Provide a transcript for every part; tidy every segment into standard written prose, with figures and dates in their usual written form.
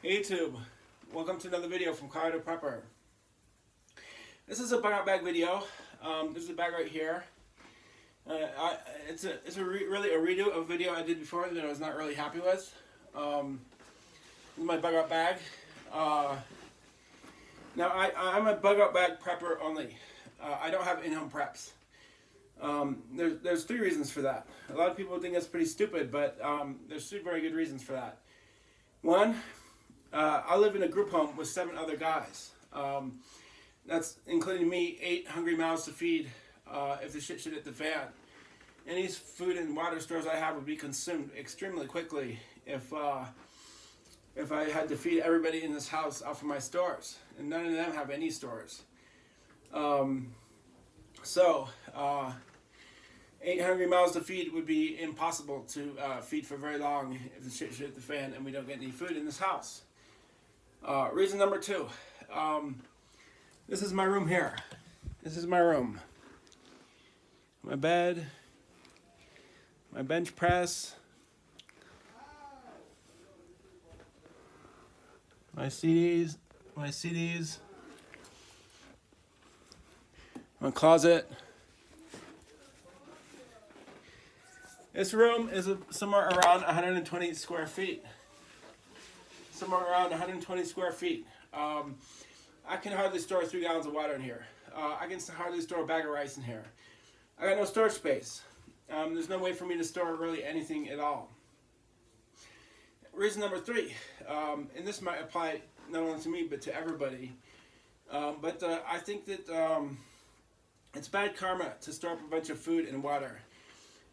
Hey YouTube, welcome to another video from Colorado Prepper. This is a bug out bag video. This is a bag right here. It's really a redo of a video I did before that I was not really happy with. This is my bug out bag. Now I'm a bug out bag prepper only. I don't have in-home preps. There's three reasons for that. A lot of people think that's pretty stupid, but there's three very good reasons for that. One, I live in a group home with 7 other guys. That's including me, 8 hungry mouths to feed if the shit should hit the fan. Any food and water stores I have would be consumed extremely quickly if I had to feed everybody in this house off of my stores. And none of them have any stores. 8 hungry mouths to feed would be impossible to feed for very long if the shit should hit the fan and we don't get any food in this house. Reason number 2. This is my room here. This is my room. My bed. My bench press. My CDs. My closet. This room is somewhere around 120 square feet. Somewhere around 120 square feet. I can hardly store 3 gallons of water in here. I can hardly store a bag of rice in here. I got no storage space. There's no way for me to store really anything at all. Reason number 3, and this might apply not only to me but to everybody, but I think that it's bad karma to store up a bunch of food and water.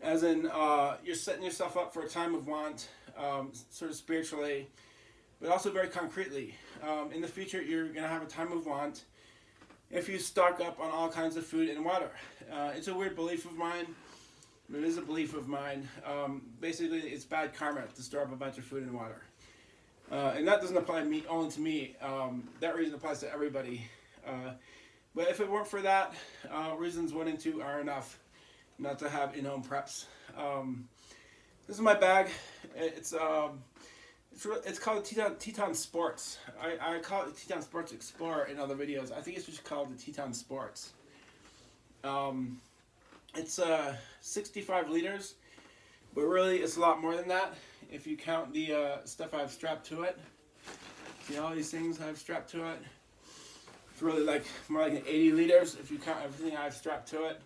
As in, you're setting yourself up for a time of want, sort of spiritually, but also very concretely. In the future, you're going to have a time of want if you stock up on all kinds of food and water. It's a weird belief of mine, but it is a belief of mine. Basically, it's bad karma to store up a bunch of food and water. And that doesn't apply only to me. That reason applies to everybody. But if it weren't for that, reasons 1 and 2 are enough not to have in-home preps. This is my bag. It's called Teton Sports. I call it Teton Sports Explorer in other videos. I think it's just called the Teton Sports. It's 65 liters, but really it's a lot more than that if you count the stuff I've strapped to it. See all these things I've strapped to it? It's really more like 80 liters if you count everything I've strapped to it.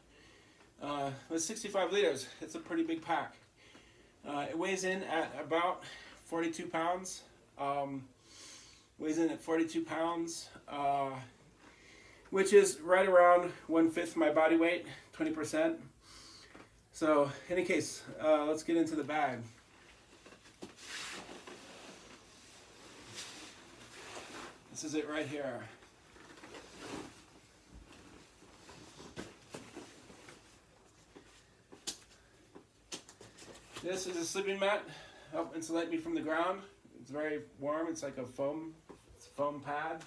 With 65 liters, it's a pretty big pack. It weighs in at about 42 pounds. Weighs in at 42 pounds, which is right around 1/5 my body weight, 20%. So, in any case, let's get into the bag. This is it right here. This is a sleeping mat, help insulate me from the ground. It's very warm, it's like a foam pad.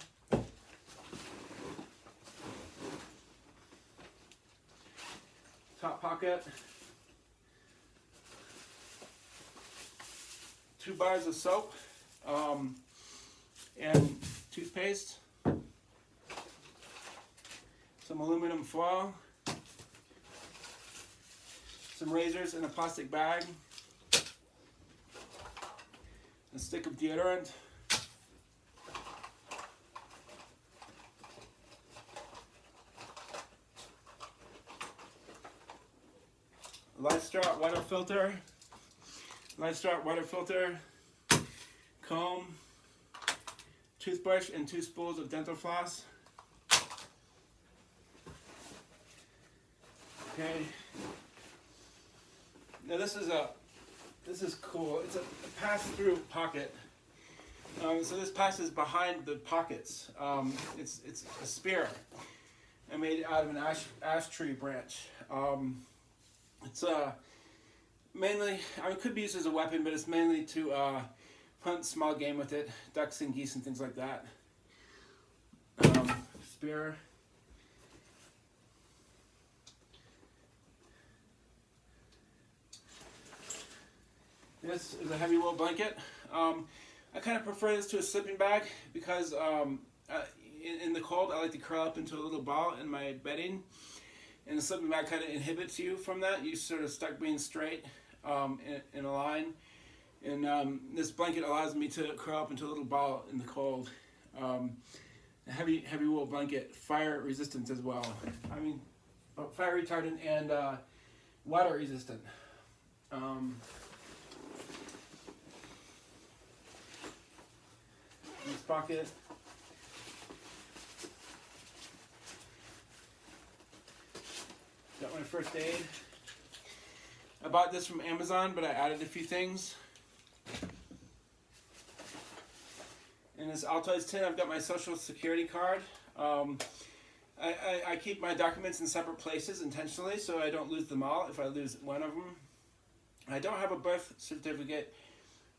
Top pocket. 2 bars of soap, and toothpaste. Some aluminum foil. Some razors in a plastic bag. A stick of deodorant. LifeStraw water filter. Comb. Toothbrush and 2 spools of dental floss. Okay. Now this is cool. It's a pass-through pocket. So this passes behind the pockets. It's a spear. I made it out of an ash tree branch. It's mainly, it could be used as a weapon, but it's mainly to hunt small game with it, ducks and geese and things like that. Spear. This is a heavy wool blanket. I kind of prefer this to a sleeping bag because in the cold I like to curl up into a little ball in my bedding, and the sleeping bag kind of inhibits you from that. You sort of stuck being straight in a line, and this blanket allows me to curl up into a little ball in the cold. A heavy wool blanket, fire resistant as well. I mean, fire retardant and water resistant. This pocket. Got my first aid. I bought this from Amazon, but I added a few things. In this Altoids tin, I've got my social security card. I keep my documents in separate places intentionally so I don't lose them all if I lose one of them. I don't have a birth certificate.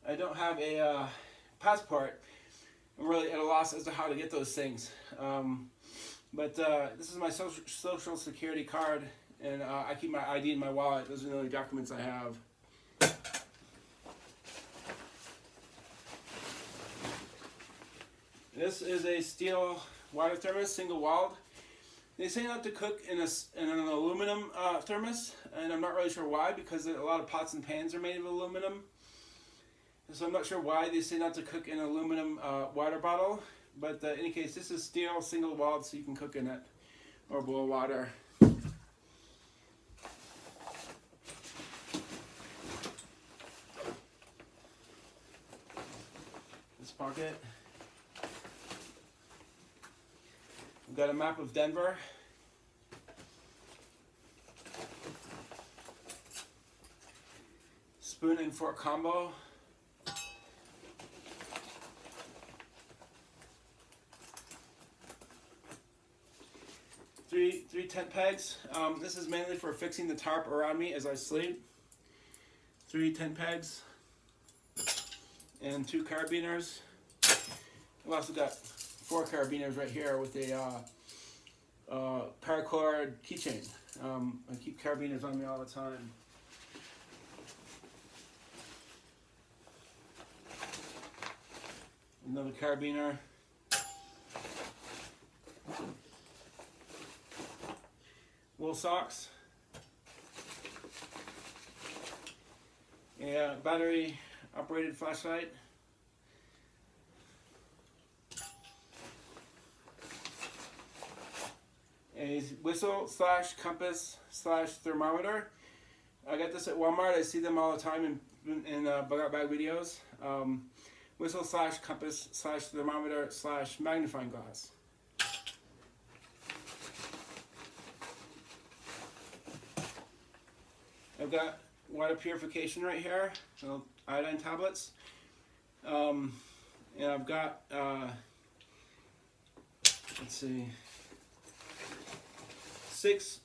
I don't have a passport. I'm really at a loss as to how to get those things. But this is my social security card, and I keep my ID in my wallet. Those are the only documents I have. This is a steel water thermos, single-walled. They say not to cook in an aluminum thermos, and I'm not really sure why, because a lot of pots and pans are made of aluminum. So I'm not sure why they say not to cook in an aluminum water bottle. But in any case, this is steel, single-walled, so you can cook in it or boil water. This pocket. We've got a map of Denver. Spoon and fork combo. Three tent pegs. This is mainly for fixing the tarp around me as I sleep. 3 tent pegs. And 2 carabiners. I've also got 4 carabiners right here with a paracord keychain. I keep carabiners on me all the time. Another carabiner. Wool socks. A battery operated flashlight. A whistle / compass / thermometer. I got this at Walmart. I see them all the time in bug out bag videos. Whistle / compass / thermometer / magnifying glass. I've got water purification right here, so iodine tablets. And I've got, let's see, 6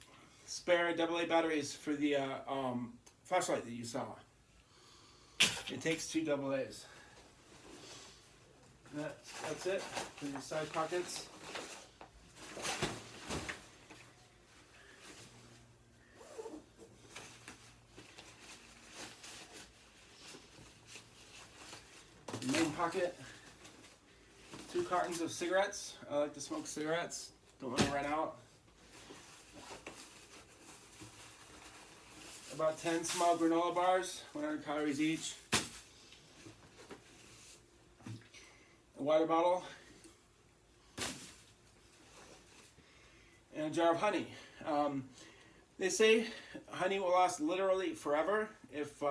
spare AA batteries for the flashlight that you saw. It takes 2 AA's. That's it for the side pockets. The main pocket, 2 cartons of cigarettes. I like to smoke cigarettes. Don't want to run out. About 10 small granola bars, 100 calories each. A water bottle. And a jar of honey. They say honey will last literally forever if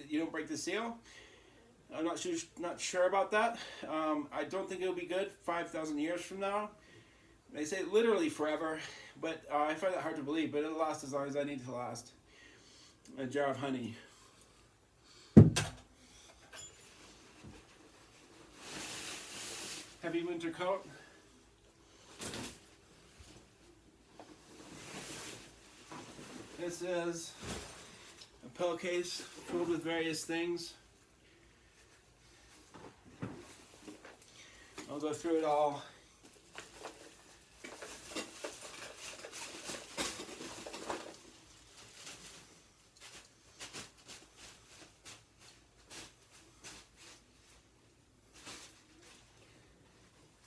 you don't break the seal. I'm not sure about that. I don't think it'll be good 5,000 years from now. They say literally forever, but I find that hard to believe, but it'll last as long as I need it to last. A jar of honey. Heavy winter coat. This is a pillowcase filled with various things. I'll go through it all.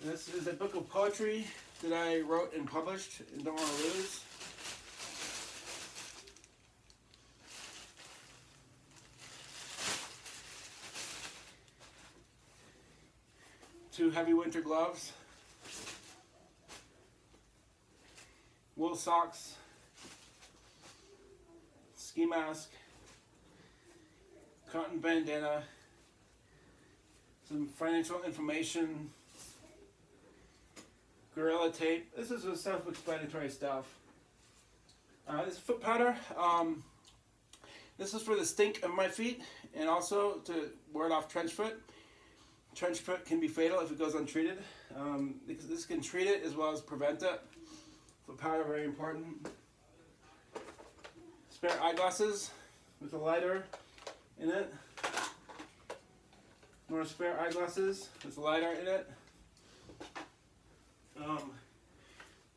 And this is a book of poetry that I wrote and published and don't want to lose. Two heavy winter gloves, wool socks, ski mask, cotton bandana, some financial information, Gorilla Tape. This is self-explanatory stuff. This is foot powder. This is for the stink of my feet and also to ward off trench foot. Trench foot can be fatal if it goes untreated. Because this can treat it as well as prevent it. Foot powder, very important. Spare eyeglasses with a lighter in it. More spare eyeglasses with a lighter in it.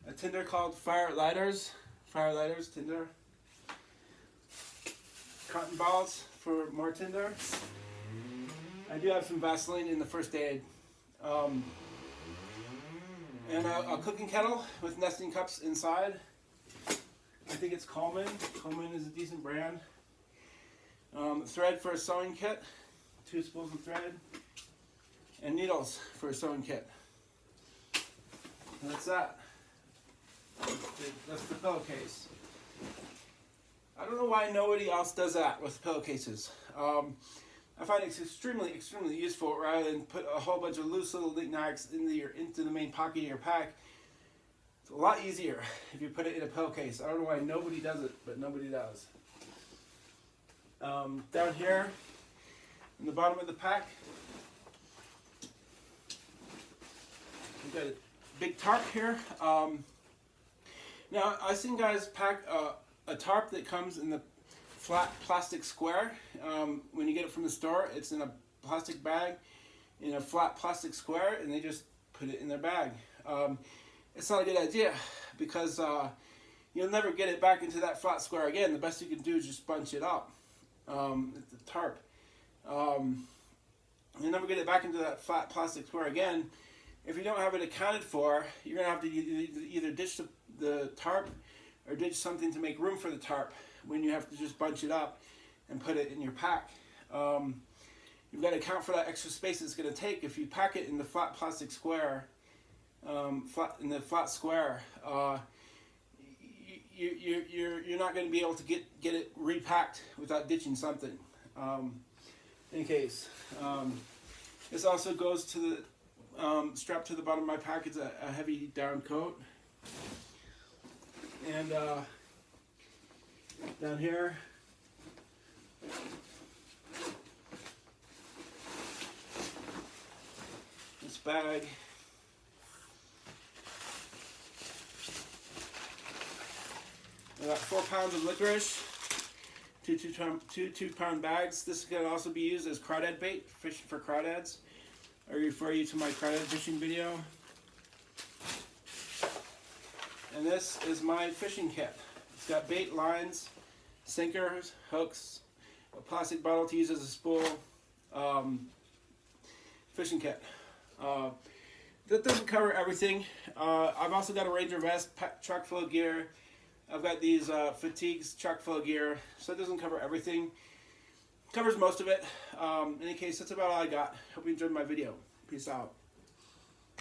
A tinder called Fire Lighters. Fire Lighters, tinder. Cotton balls for more tinder. I do have some Vaseline in the first aid. And a cooking kettle with nesting cups inside. I think it's Coleman. Coleman is a decent brand. Thread for a sewing kit. 2 spools of thread. And needles for a sewing kit. And that's that. That's the pillowcase. I don't know why nobody else does that with pillowcases. I find it extremely useful rather than put a whole bunch of loose little knickknacks into the main pocket of your pack. It's a lot easier if you put it in a pillowcase. I don't know why nobody does it, but nobody does. Down here, in the bottom of the pack, we've got a big tarp here. Now, I've seen guys pack a tarp that comes in the flat plastic square. When you get it from the store, it's in a plastic bag, in a flat plastic square, and they just put it in their bag. It's not a good idea because you'll never get it back into that flat square again. The best you can do is just bunch it up, the tarp. You'll never get it back into that flat plastic square again. If you don't have it accounted for, you're going to have to either ditch the tarp or ditch something to make room for the tarp when you have to just bunch it up and put it in your pack. You've got to account for that extra space it's going to take. If you pack it in the flat plastic square, in the flat square, you're not going to be able to get it repacked without ditching something. In any case, this also goes to the strap to the bottom of my pack. It's a heavy down coat. And down here, this bag. I got 4 pounds of licorice, two 2-pound bags. This can also be used as crawdad bait, fishing for crawdads. I refer you to my crawdad fishing video. And this is my fishing kit. It's got bait, lines, sinkers, hooks, a plastic bottle to use as a spool, fishing kit. That doesn't cover everything. I've also got a Ranger vest, chock full of gear. I've got these fatigues, chock full of gear. So it doesn't cover everything. Covers most of it. In any case, that's about all I got. Hope you enjoyed my video. Peace out.